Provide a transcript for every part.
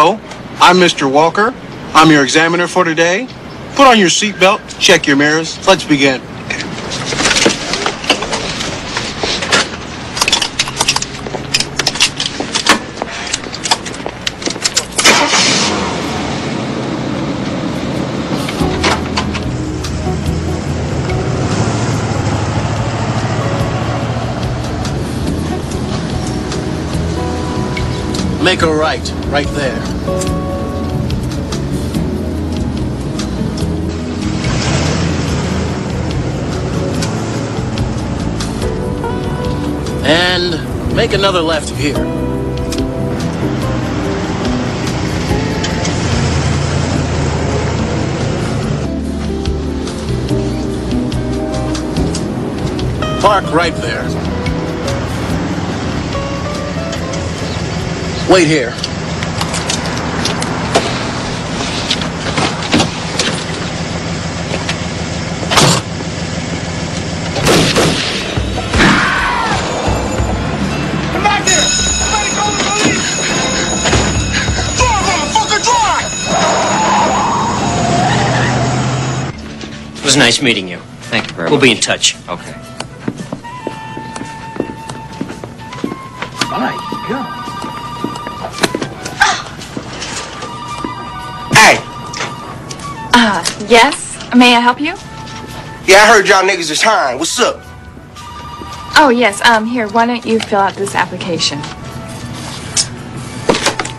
Hello, I'm Mr. Walker. I'm your examiner for today. Put on your seatbelt, check your mirrors. Let's begin. Make a right there. And make another left here. Park right there. Wait here. Come back here! Somebody call the police! Drive, motherfucker, drive! It was nice meeting you. Thank you very much. We'll be in touch. Okay. My God. Yes? May I help you? Yeah, I heard y'all niggas is hiring. What's up? Oh, yes. Here, why don't you fill out this application?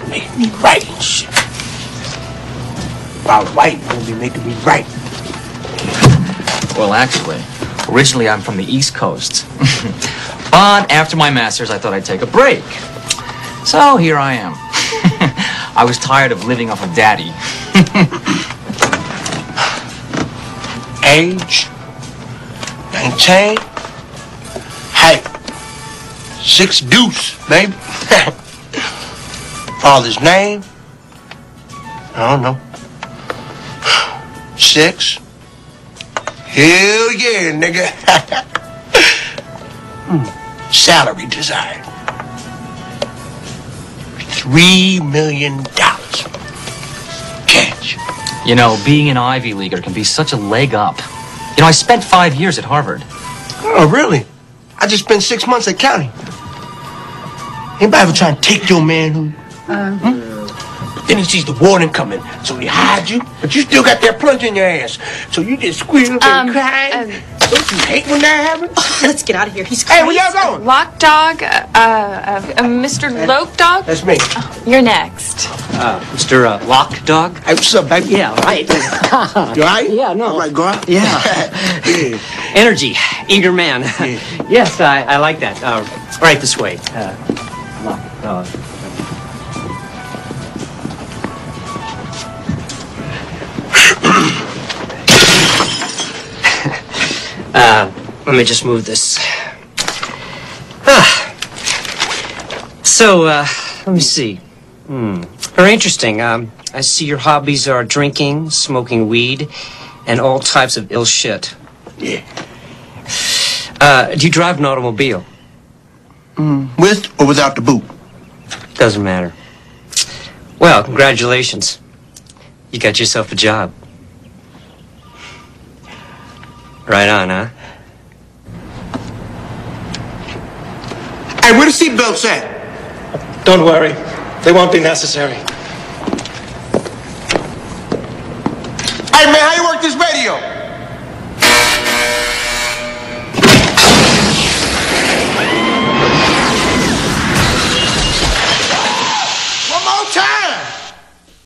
Make me right and shit. If I was white, you gonna be making me right. Well, actually, originally I'm from the East Coast. But after my master's, I thought I'd take a break. So here I am. I was tired of living off of daddy. Age, 19, height, 6 deuce, baby. Father's name, I don't know. 6. Hell yeah, nigga. Salary desired. $3 million. Cash. You know, being an Ivy Leaguer can be such a leg up. You know, I spent 5 years at Harvard. Oh, really? I just spent 6 months at county. Anybody ever try to take your man who? But then he sees the warden coming, so he hides you, but you still got that plunge in your ass. So you just squeal and cry. Don't you hate when that happens? Oh, let's get out of here. He's Hey, crazy. where y'all going? Lock Dog, Mr. Lope Dog? That's me. You're next. Mr. Lock Dog? Hey, what's up, baby? Yeah, right. You all right? Yeah, no. All right, go out? Yeah. Yeah. Energy, eager man. Yeah. Yes, I like that. Right this way. Lock Dog. Let me just move this. So, let me see. Very interesting. I see your hobbies are drinking, smoking weed, and all types of ill shit. Yeah. Do you drive an automobile? With or without the boot? Doesn't matter. Well, congratulations. You got yourself a job. Right on, huh? Hey, where the seatbelts at? Don't worry. They won't be necessary. Hey, man, how you work this radio?